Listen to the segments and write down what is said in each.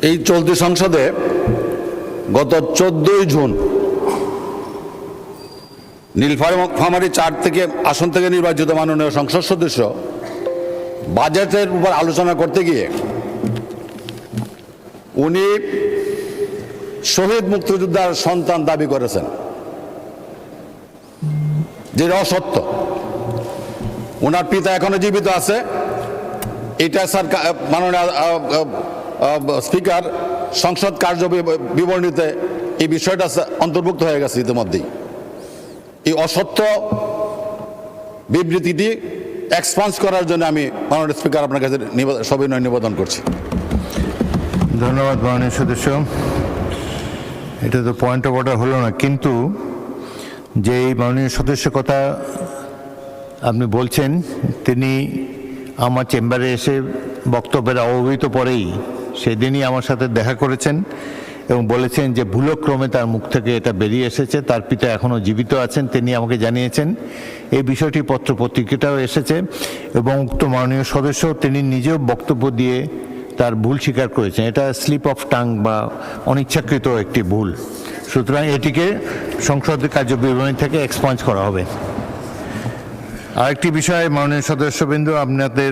এই চলতি সংসদে গত 14 জুন নীলফামারী 4 থেকে আসন থেকে নির্বাচিত মাননীয় সংসদ সদস্য বাজেটের উপর আলোচনা করতে গিয়ে উনি শহীদ মুক্তিযোদ্ধার সন্তান দাবি করেছেন, যেটা অসত্য। ওনার পিতা এখনো জীবিত আছে। এটা স্যার মাননীয় স্পিকার সংসদ কার্য বিবরণীতে এই বিষয়টা অন্তর্ভুক্ত হয়ে গেছে ইতিমধ্যেই। এই অসত্য বিবৃতিটি এক্সপান্স করার জন্য আমি মাননীয় স্পিকার আপনার কাছে সবিনয় নিবেদন করছি। ধন্যবাদ মাননীয় সদস্য। এটা তো পয়েন্ট অফ অর্ডার হলো না, কিন্তু যে মাননীয় সদস্য কথা আপনি বলছেন, তিনি আমার চেম্বারে এসে বক্তব্যের অবহিত পরেই সেদিনই আমার সাথে দেখা করেছেন এবং বলেছেন যে ভুলক্রমে তার মুখ থেকে এটা বেরিয়ে এসেছে। তার পিতা এখনও জীবিত আছেন, তিনি আমাকে জানিয়েছেন। এই বিষয়টি পত্রপত্রিকাটাও এসেছে এবং উক্ত মাননীয় সদস্য তিনি নিজেও বক্তব্য দিয়ে তার ভুল স্বীকার করেছেন। এটা স্লিপ অফ টাং বা অনিচ্ছাকৃত একটি ভুল। সুতরাং এটিকে সংসদের কার্য বিবরণী থেকে এক্সপাঞ্জ করা হবে। আরেকটি বিষয় মাননীয় সদস্যবৃন্দ, আপনাদের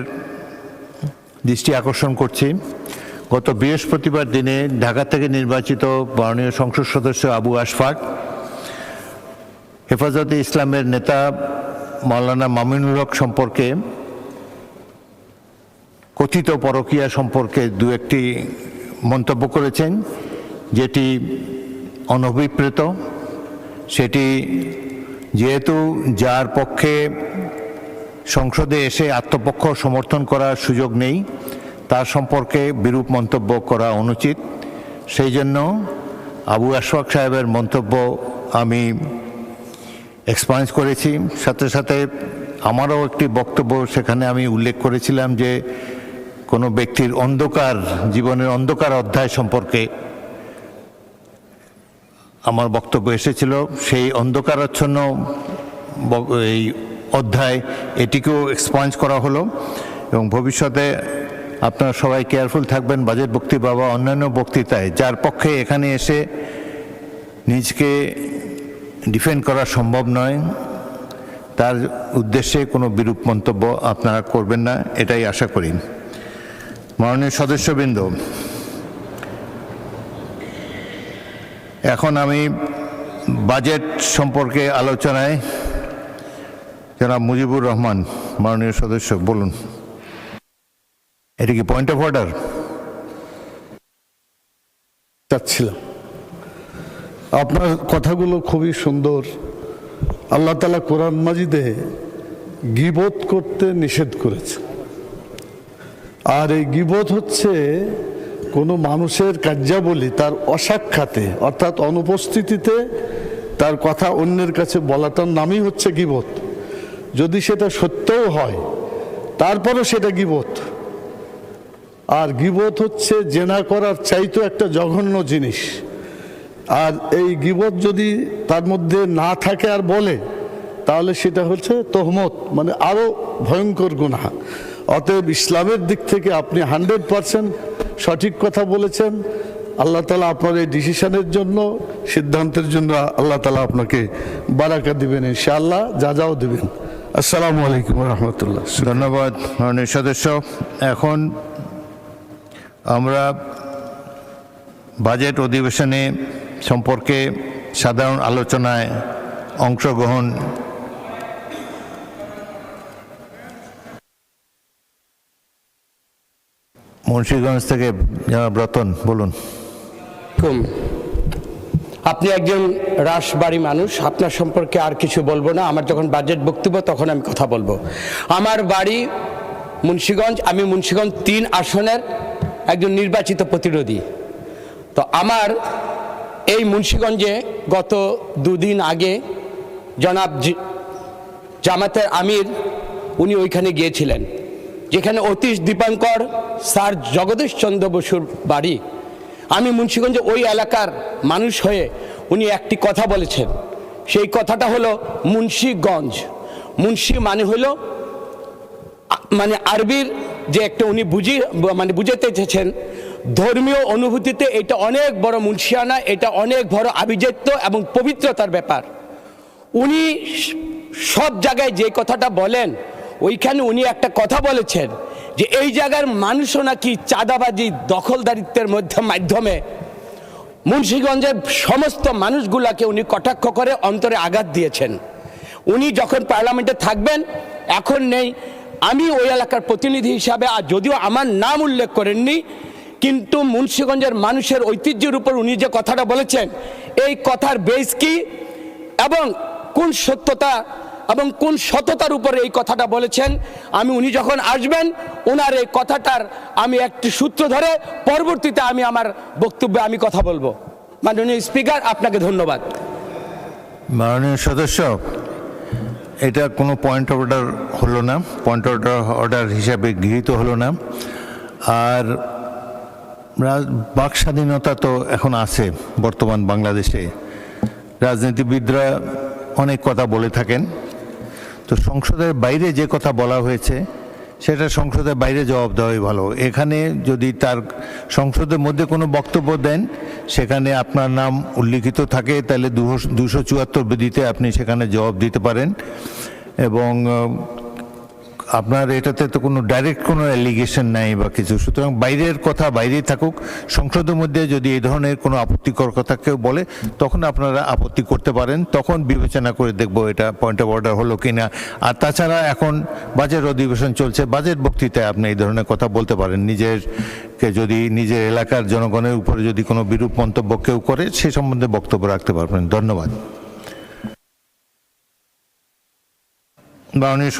দৃষ্টি আকর্ষণ করছি। গত বৃহস্পতিবার দিনে ঢাকা থেকে নির্বাচিত মাননীয় সংসদ সদস্য আবু আশফাক হেফাজতে ইসলামের নেতা মাওলানা মামিনুল হক সম্পর্কে কথিত পরকীয়া সম্পর্কে দু একটি মন্তব্য করেছেন, যেটি অনভিপ্রেত। সেটি যেহেতু যার পক্ষে সংসদে এসে আত্মপক্ষ সমর্থন করার সুযোগ নেই, তার সম্পর্কে বিরূপ মন্তব্য করা অনুচিত। সেই জন্য আবু আশফাক সাহেবের মন্তব্য আমি এক্সপান্স করেছি। সাথে সাথে আমারও একটি বক্তব্য সেখানে আমি উল্লেখ করেছিলাম যে কোনো ব্যক্তির অন্ধকার জীবনের অন্ধকার অধ্যায় সম্পর্কে আমার বক্তব্য এসেছিল। সেই অন্ধকারাচ্ছন্ন এই অধ্যায় এটিকেও এক্সপান্স করা হলো এবং ভবিষ্যতে আপনারা সবাই কেয়ারফুল থাকবেন বাজেট বক্তৃতা বা অন্যান্য বক্তৃতায় যার পক্ষে এখানে এসে নিজকে ডিফেন্ড করা সম্ভব নয়, তার উদ্দেশ্যে কোনো বিরূপ মন্তব্য আপনারা করবেন না, এটাই আশা করি। মাননীয় সদস্যবৃন্দ, এখন আমি বাজেট সম্পর্কে আলোচনায় জনাব মুজিবুর রহমান মাননীয় সদস্য বলুন। এটা কি পয়েন্ট অফ অর্ডার? চাচ্ছিলাম, আপনার কথাগুলো খুবই সুন্দর। আল্লাহ তাআলা কোরআন মাজিদে গীবত করতে নিষেধ করেছে। আর এই গীবত হচ্ছে কোনো মানুষের কার্যাবলী তার অসাক্ষাতে অর্থাৎ অনুপস্থিতিতে তার কথা অন্যের কাছে বলাটার নামই হচ্ছে গীবত। যদি সেটা সত্যও হয় তারপরও সেটা গীবত। আর গীবত হচ্ছে জেনা করার চাইতো একটা জঘন্য জিনিস। আর এই গীবত যদি তার মধ্যে না থাকে আর বলে, তাহলে সেটা হচ্ছে তহমত, মানে আরো ভয়ঙ্কর গুনাহ। অতএব ইসলামের দিক থেকে আপনি 100% সঠিক কথা বলেছেন। আল্লাহ তাআলা আপনার এই ডিসিশনের জন্য, সিদ্ধান্তের জন্য আল্লাহ তাআলা আপনাকে বারাকা দিবেন ইনশাআল্লাহ, যা যাও দিবেন। আসসালামু আলাইকুম রহমতুল্লাহ। ধন্যবাদ মাননীয় সদস্য। এখন আমরা বাজেট অধিবেশনে সম্পর্কে সাধারণ আলোচনায় অংশগ্রহণ মুন্সিগঞ্জ থেকে জনাব রতন বলুন। আপনি একজন রাসবাড়ি মানুষ, আপনার সম্পর্কে আর কিছু বলবো না। আমার যখন বাজেট বক্তব্য তখন আমি কথা বলবো। আমার বাড়ি মুন্সিগঞ্জ, আমি মুন্সিগঞ্জ 3 আসনের একজন নির্বাচিত প্রতিনিধি। তো আমার এই মুন্সিগঞ্জে গত 2 দিন আগে জনাব জামাতের আমির উনি ওইখানে গিয়েছিলেন, যেখানে অতীশ দীপঙ্কর স্যার জগদীশ চন্দ্র বসুর বাড়ি। আমি মুন্সিগঞ্জে ওই এলাকার মানুষ হয়ে উনি একটি কথা বলেছেন। সেই কথাটা হলো মুন্সিগঞ্জ। মুন্সি মানে হলো মানে আরবির যে একটা উনি বুঝাতে চেয়েছেন ধর্মীয় অনুভূতিতে এটা অনেক বড় মুন্সিয়ানা, এটা অনেক বড় আভিজাত্য এবং পবিত্রতার ব্যাপার। উনি সব জায়গায় যে কথাটা বলেন, ওইখানে উনি একটা কথা বলেছেন যে এই জায়গার মানুষও নাকি চাঁদাবাজি দখলদারিত্বের মাধ্যমে মুন্সিগঞ্জের সমস্ত মানুষগুলাকে উনি কটাক্ষ করে অন্তরে আঘাত দিয়েছেন। উনি যখন পার্লামেন্টে থাকবেন, এখন নেই, আমি ওই এলাকার প্রতিনিধি হিসাবে, আর যদিও আমার নাম উল্লেখ করেননি, কিন্তু মুন্সিগঞ্জের মানুষের ঐতিহ্যের উপর উনি যে কথাটা বলেছেন, এই কথার বেস কি এবং কোন সত্যতা এবং কোন সততার উপরে এই কথাটা বলেছেন, উনি যখন আসবেন ওনার এই কথাটার আমি একটি সূত্র ধরে পরবর্তীতে আমি আমার বক্তব্যে আমি কথা বলবো। মাননীয় স্পিকার, আপনাকে ধন্যবাদ। মাননীয় সদস্য, এটা কোনো পয়েন্ট অফ অর্ডার হলো না, পয়েন্ট অফ অর্ডার হিসাবে গৃহীত হলো না। আর বাক স্বাধীনতা তো এখন আছে বর্তমান বাংলাদেশে, রাজনীতিবিদরা অনেক কথা বলে থাকেন, তো সংসদের বাইরে যে কথা বলা হয়েছে সেটা সংসদের বাইরে জবাব দেওয়াই ভালো। এখানে যদি তার সংসদের মধ্যে কোনো বক্তব্য দেন, সেখানে আপনার নাম উল্লিখিত থাকে, তাহলে 274 বিধিতে আপনি সেখানে জবাব দিতে পারেন। এবং আপনার এটাতে তো কোনো ডাইরেক্ট কোনো অ্যালিগেশন নাই বা কিছু, সুতরাং বাইরের কথা বাইরেই থাকুক। সংসদের মধ্যে যদি এই ধরনের কোনো আপত্তিকর কথা কেউ বলে, তখন আপনারা আপত্তি করতে পারেন, তখন বিবেচনা করে দেখব এটা পয়েন্ট অফ অর্ডার হলো কিনা। আর তাছাড়া এখন বাজেট অধিবেশন চলছে, বাজেট বক্তৃতায় আপনি এই ধরনের কথা বলতে পারেন। যদি নিজের এলাকার জনগণের উপরে যদি কোনো বিরূপ মন্তব্য কেউ করে, সে সম্বন্ধে বক্তব্য রাখতে পারবেন। ধন্যবাদ। মাননীয়